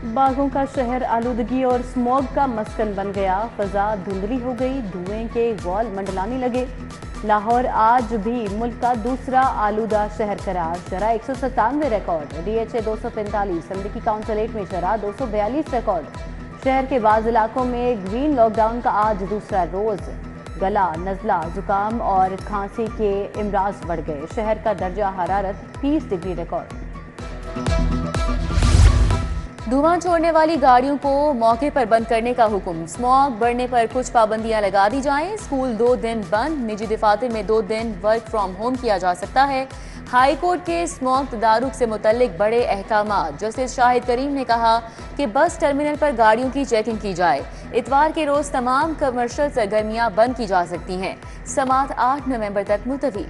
बागों का शहर आलूदगी और स्मॉग का मस्कन बन गया। फजा धुंधली हो गई, धुएं के वॉल मंडलाने लगे। लाहौर आज भी मुल्क का दूसरा आलूदा शहर करार। शरह 197 रिकॉर्ड, DHA 245, अमरीकी काउंसिलेट में शरह 242 रिकॉर्ड। शहर के बाज़ इलाकों में ग्रीन लॉकडाउन का आज दूसरा रोज। गला, नज़ला, जुकाम और खांसी के इमराज बढ़ गए। शहर का दर्जा हरारत 30 डिग्री रिकॉर्ड। धुआं छोड़ने वाली गाड़ियों को मौके पर बंद करने का हुक्म। स्मॉग बढ़ने पर कुछ पाबंदियां लगा दी जाएं। स्कूल 2 दिन बंद, निजी दफातर में 2 दिन वर्क फ्रॉम होम किया जा सकता है। हाई कोर्ट के स्मॉग तदारुक से मुतल्लिक बड़े अहकामात। जस्टिस शाहिद करीम ने कहा कि बस टर्मिनल पर गाड़ियों की चेकिंग की जाए। इतवार के रोज तमाम कमर्शियल सरगर्मियां बंद की जा सकती हैं। समात 8 नवंबर तक मुलतवी।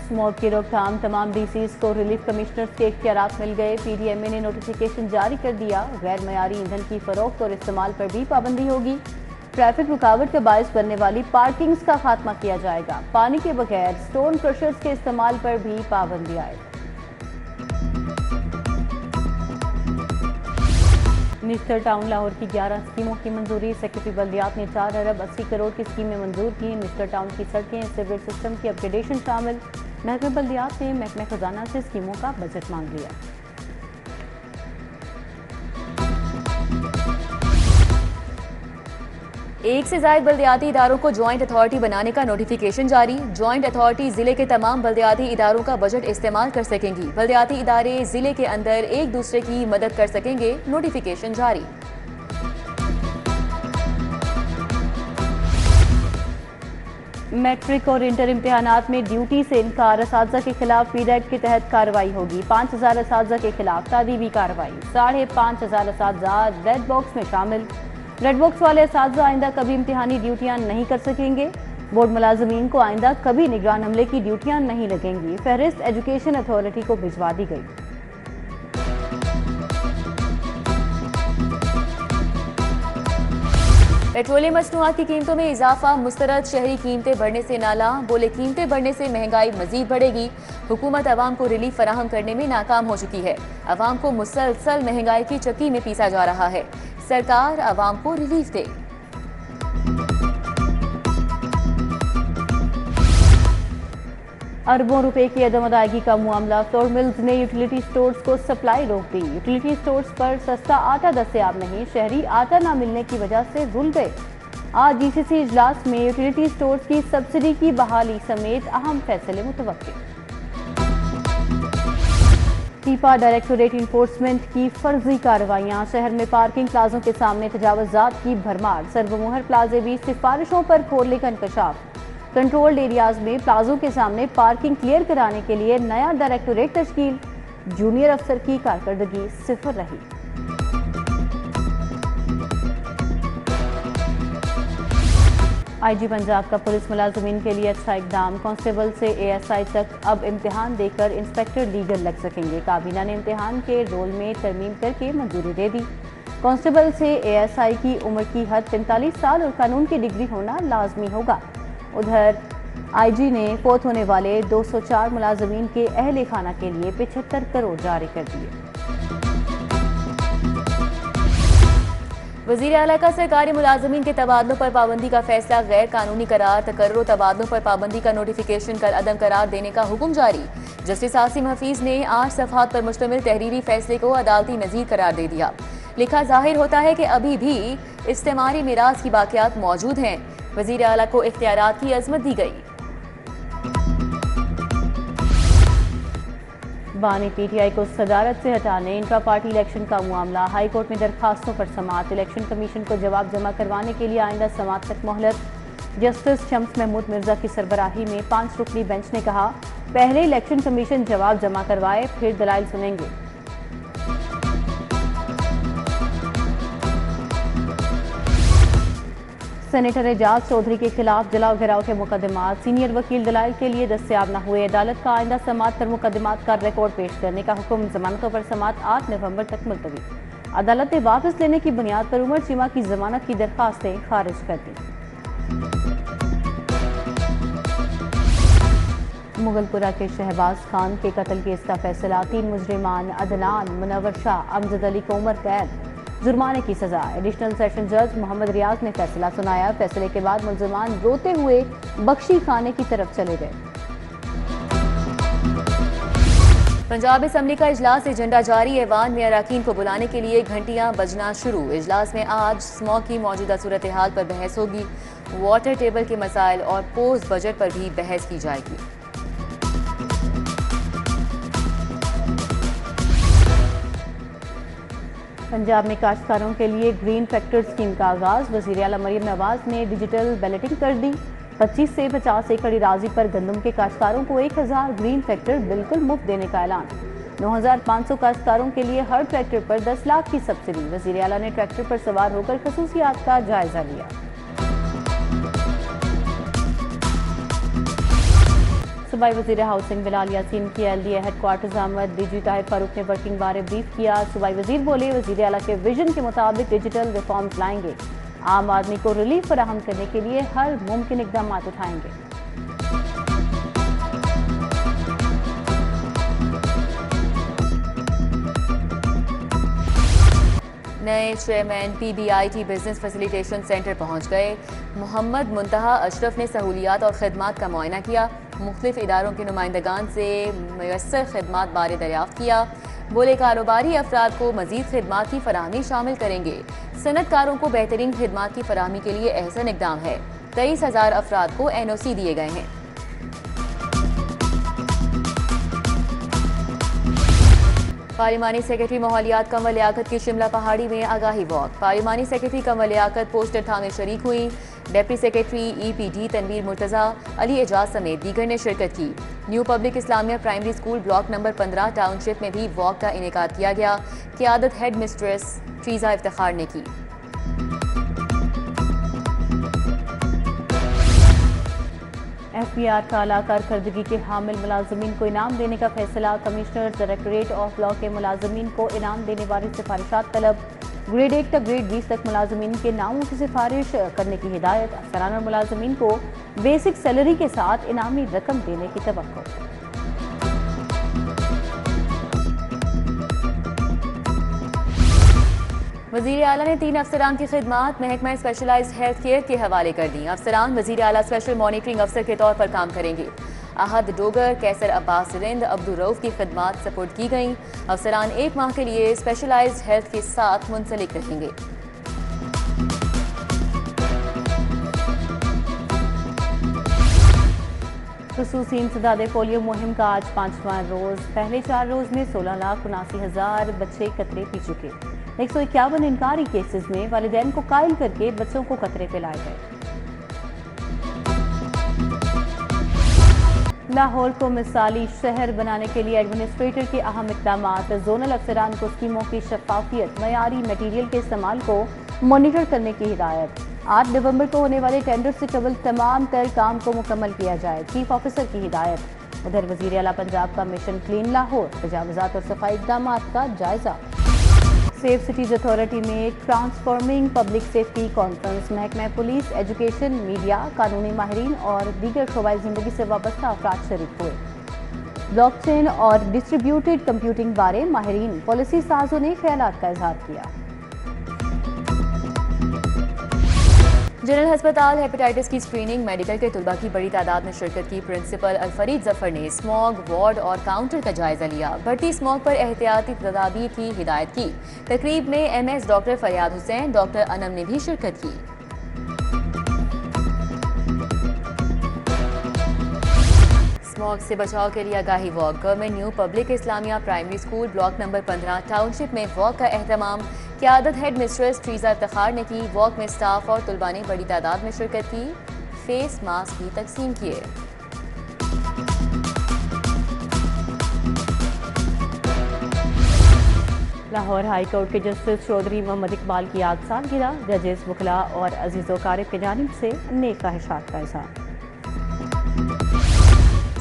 स्मॉग की रोकथाम, तमाम DCs को रिलीफ कमिश्नर्स के इख्तियारात मिल गए। PDMA ने नोटिफिकेशन जारी कर दिया। गैर मयारी ईंधन की फरोख्त और इस्तेमाल पर भी पाबंदी होगी। ट्रैफिक रुकावट का बायस बनने वाली पार्किंग्स का खात्मा किया जाएगा। पानी के बगैर स्टोन क्रशर्स के इस्तेमाल पर भी पाबंदी आएगी। मिनिस्टर टाउन लाहौर की 11 स्कीमों की मंजूरी। सेक्रेटरी बल्दियात ने 4 अरब 80 करोड़ की स्कीमें मंजूर की। मिनिस्टर टाउन की सड़कें, सीवरेज सिस्टम की अपग्रेडेशन शामिल। महकमे बल्दियात ने महकमे खजाना से स्कीमों का बजट मांग लिया। एक से ज्यादा बल्दियाती इदारों को ज्वाइंट अथॉरिटी बनाने का नोटिफिकेशन जारी। ज्वाइंट अथॉरिटी जिले के तमाम बल्दियाती इदारों का बजट इस्तेमाल कर सकेंगी। बल्दियाती इदारे जिले के अंदर एक दूसरे की मदद कर सकेंगे। नोटिफिकेशन जारी। मैट्रिक और इंटर इम्तिहानात में ड्यूटी से इनकार, असातिज़ा के खिलाफ पीडैट के तहत कार्रवाई होगी। 5000 असातिज़ा के खिलाफ तादीबी कार्रवाई। 5500 असातिज़ा रेड बॉक्स में शामिल। रेड बॉक्स वाले असातिज़ा आइंदा कभी इम्तिहानी ड्यूटियां नहीं कर सकेंगे। बोर्ड मुलाजमीन को आइंदा कभी निगरान अमले की ड्यूटियां नहीं लगेंगी। फहरिस्त एजुकेशन अथॉरिटी को भिजवा दी गई। पेट्रोलियम मसनूआत की कीमतों में इजाफा, मुस्तरद शहरी कीमतें बढ़ने से नाला। बोले कीमतें बढ़ने से महंगाई मजीद बढ़ेगी। हुकूमत अवाम को रिलीफ फराहम करने में नाकाम हो चुकी है। अवाम को मुसलसल महंगाई की चक्की में पीसा जा रहा है। सरकार अवाम को रिलीफ दे। अरबों रुपए की अदम अदायगी का मामला। फ्लोर मिल्स ने यूटिलिटी स्टोर्स को सप्लाई रोक दी। यूटिलिटी स्टोर्स पर सस्ता आटा दस्तयाब नहीं। शहरी आटा न मिलने की वजह से रुल गए। आज GCC इजलास में यूटिलिटी स्टोर्स की सब्सिडी की बहाली समेत अहम फैसले मुतवक्किल। टीपा डायरेक्टोरेट इन्फोर्समेंट की फर्जी कार्रवाइयां। शहर में पार्किंग प्लाजों के सामने तजावुजात की भरमार। सर्वमोहर प्लाजे भी सिफारिशों पर खोलने का इंकशाफ। कंट्रोल्ड एरियाज में प्लाजों के सामने पार्किंग क्लियर कराने के लिए नया डायरेक्टोरेट तश्कील। जूनियर अफसर की कारकर्दगी सिफर रही। IG पंजाब का पुलिस मुलाजमीन के लिए अच्छा इकदाम। कांस्टेबल से ASI तक अब इम्तिहान देकर इंस्पेक्टर लीगल लग सकेंगे। काबीना ने इम्तिहान के रोल में तरमीम करके मंजूरी दे दी। कांस्टेबल से ASI की उम्र की हद 45 साल और कानून की डिग्री होना लाजमी होगा। उधर IG ने फोत होने वाले 204 मुलाजमीन के अहले खाना के लिए 75 करोड़ जारी कर दिए। वज़ीर आला का सरकारी मुलाजमीन के तबादलों पर पाबंदी का फैसला गैर कानूनी करार। तकर्रुर तबादलों पर पाबंदी का नोटिफिकेशन कल अदम करार देने का हुक्म जारी। जस्टिस आसिम हफीज ने 8 सफ़हात पर मुश्तमिल तहरीरी फैसले को अदालती नज़ीर करार दे दिया। लिखा, जाहिर होता है कि अभी भी इस्तेमारी मिरास की बाक़ियात मौजूद हैं। वज़ीर आला को इख्तियारात की अज़मत दी गई। बानी PTI को सदारत से हटाने, इंट्रा पार्टी इलेक्शन का मामला। हाई कोर्ट में दरखास्तों पर समाअत। इलेक्शन कमीशन को जवाब जमा करवाने के लिए आइंदा समाअत तक मोहलत। जस्टिस शम्स महमूद मिर्जा की सरबराही में 5 रुकनी बेंच ने कहा, पहले इलेक्शन कमीशन जवाब जमा करवाए, फिर दलाइल सुनेंगे। सेनेटर एजाज चौधरी के खिलाफ जलाओ घिराव के मुकदमात। सीनियर वकील दलाइल के लिए दस्तयाब न हुए। अदालत का आइंदा समाअत पर मुकदमात का रिकॉर्ड पेश करने का हुक्म। जमानतों पर समाअत 8 नवंबर तक मुलतवी। अदालत ने वापस लेने की बुनियाद पर उमर चीमा की जमानत की दरखास्तें खारिज कर दी। मुगलपुरा के शहबाज खान के कत्ल केस का फैसला। 3 मुजरिमान अदनान, मुनव्वर शाह, अमजद अली को उम्र कैद, जुर्माने की सजा। एडिशनल सेशन जज मोहम्मद रियाज ने फैसला सुनाया। फैसले के बाद मुलजिमान रोते हुए बख्शी खाने की तरफ चले गए। पंजाब असम्बली का इजलास एजेंडा जारी। ऐवान में अरकान को बुलाने के लिए घंटियां बजना शुरू। इजलास में आज स्मॉग की मौजूदा सूरत हाल पर बहस होगी। वाटर टेबल के मसाइल और पोस्ट बजट पर भी बहस की जाएगी। पंजाब में काश्तकारों के लिए ग्रीन फैक्टर स्कीम का आगाज। वज़ीर आला मरियम नवाज ने डिजिटल बैलेटिंग कर दी। 25 से 50 एकड़ इराजी पर गंदम के काश्तकारों को 1000 ग्रीन फैक्टर बिल्कुल मुफ्त देने का ऐलान। 9500 काश्तकारों के लिए हर ट्रैक्टर पर 10 लाख की सब्सिडी। वज़ीर आला ने ट्रैक्टर पर सवार होकर खसूसियात का जायजा लिया। सूबाई वज़ीर हाउसिंग बिलाल यासीन की एलडीए हेडक्वार्टर्स आमद। डीजी ताहिर फारूक ने वर्किंग बारे ब्रीफ किया। सूबाई वज़ीर बोले, वज़ीर आला के विजन के मुताबिक डिजिटल रिफॉर्म्स लाएंगे। आम आदमी को रिलीफ फराहम करने के लिए हर मुमकिन इकदाम उठाएंगे। नए chairman PBIT business facilitation centre पहुंच गए। मोहम्मद मुंतहा अशरफ ने सहूलियात और खिदमात का मुआयना किया। मुख्तलिफ इदारों के नुमाइंदगान से मुयस्सर खिदमात बारे दरियाफ्त किया। बोले, कारोबारी अफराद को मजीद खिदमात की फराहमी शामिल करेंगे। सनतकारों को बेहतरीन खिदमात की फराहमी के लिए अहसन इकदाम है। 23,000 अफराद को NOC दिए गए हैं। पार्लिमानी सेक्रेटरी माहौलियात कमल लियाकत की शिमला पहाड़ी में आगाही वॉक। पार्लिमानी सेक्रेटरी कमल लियाकत पोस्टर थामे शरीक हुई। Deputy secretary EPD Tanveer Murtaza, Ali Ejaz समेत दीगर ने शिरकत की। New public Islamia primary school block number 15 township में भी वॉक का इनेकाद किया गया। क़ियादत हेड मिस्ट्रेस ट्रीजा इफ्तिखार ने की। FBR का आला कारकर्दगी के हामिल मुलाजमीन को इनाम देने का फैसला। कमिश्नर डायरेक्टरेट ऑफ लॉ के मुलाजमीन को इनाम देने वाली सिफारिशात तलब। ग्रेड 1 तक ग्रेड 20 तक मुलाजमीन के नामों की सिफारिश करने की हिदायत। अफसरान और मुलाजमीन को बेसिक सैलरी के साथ इनामी रकम देने की तवक्को। वज़ीर आला ने 3 अफसरान की खिदमात महकमा स्पेशलाइज्ड हेल्थ केयर के हवाले कर दी। अफसरान वज़ीर आला स्पेशल मॉनिटरिंग अफसर के तौर पर काम करेंगे। अहद डोगर, कैसर अब्बास रिंद, अब्दुल रऊफ की खिदमात सपोर्ट की गई। अफसरान 1 माह के लिए स्पेशलाइज्ड हेल्थ के साथ मुंसलिक रहेंगे। खुसूसी इंसदादे पोलियो मुहिम का आज 5वां रोज। पहले 4 रोज में 16,79,000 बच्चे कतरे पी चुके। 151 इनकारी केसेस में वालिदैन को कायल करके बच्चों को कतरे पिलाए गए। लाहौर को मिसाली शहर बनाने के लिए एडमिनिस्ट्रेटर के अहम इक़दामात। जोनल अफसरान को स्कीमों की शफाफियत, मयारी मटीरियल के इस्तेमाल को मॉनिटर करने की हिदायत। 8 नवंबर को होने वाले टेंडर से कबल तमाम तर काम को मुकम्मल किया जाए, चीफ ऑफिसर की हिदायत। उधर वज़ीर आला पंजाब का मिशन क्लीन लाहौर, तजावुज़ात और सफाई इक़दामात का जायजा। सेफ सिटीज अथॉरिटी में ट्रांसफॉर्मिंग पब्लिक सेफ्टी कॉन्फ्रेंस। महकमा पुलिस, एजुकेशन, मीडिया, कानूनी माहिरीन और दीगर शोबाई ज़िंदगी से वाबस्ता अफराद शरीक हुए। ब्लॉकचेन और डिस्ट्रीब्यूटेड कंप्यूटिंग बारे माहिरीन, पॉलिसी साजों ने ख्यालात का इजहार किया। जनरल अस्पताल हेपेटाइटिस की स्क्रीनिंग, मेडिकल के तुलबा की बड़ी तादाद में शिरकत की। प्रिंसिपल अलफरीद जफर ने स्मॉग वार्ड और काउंटर का जायजा लिया। बढ़ती स्मॉग पर एहतियाती तदाबीर की हिदायत की। तकरीब में MS डॉक्टर फरियाद हुसैन, डॉक्टर अनम ने भी शिरकत की। स्मॉग से बचाव के लिए आगाही walk. Government new public Islamia primary school block number 15 township में वॉक का एहतमाम क़ियादत हेड मिस्ट्रेस ट्रीजा इफ्तिखार ने की। वॉक में स्टाफ और तुलबा ने बड़ी तादाद में शिरकत की। फेस मास्क भी तकसीम किए। लाहौर हाई कोर्ट के जस्टिस चौधरी मोहम्मद इकबाल की आज सालगिरह। जजेस, वकला और अजीज़ वकारिब की जानिब से नेक ख्वाहिशात का इज़हार।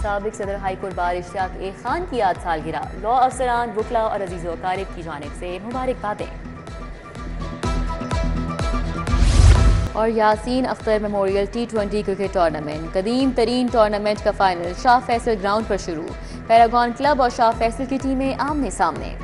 साबिक सदर हाई कोर्ट बार इश्तियाक ए खान की आज सालगिरह। लॉ अफसरान, वकला और अजीज़ वकारिब की जानिब से मुबारकबादें। और Yasin Akhtar memorial T20 cricket tournament कदीम तरीन टूर्नामेंट का फाइनल शाह फैसल ग्राउंड पर शुरू। पैरागॉन क्लब और शाह फैसल की टीमें आमने सामने।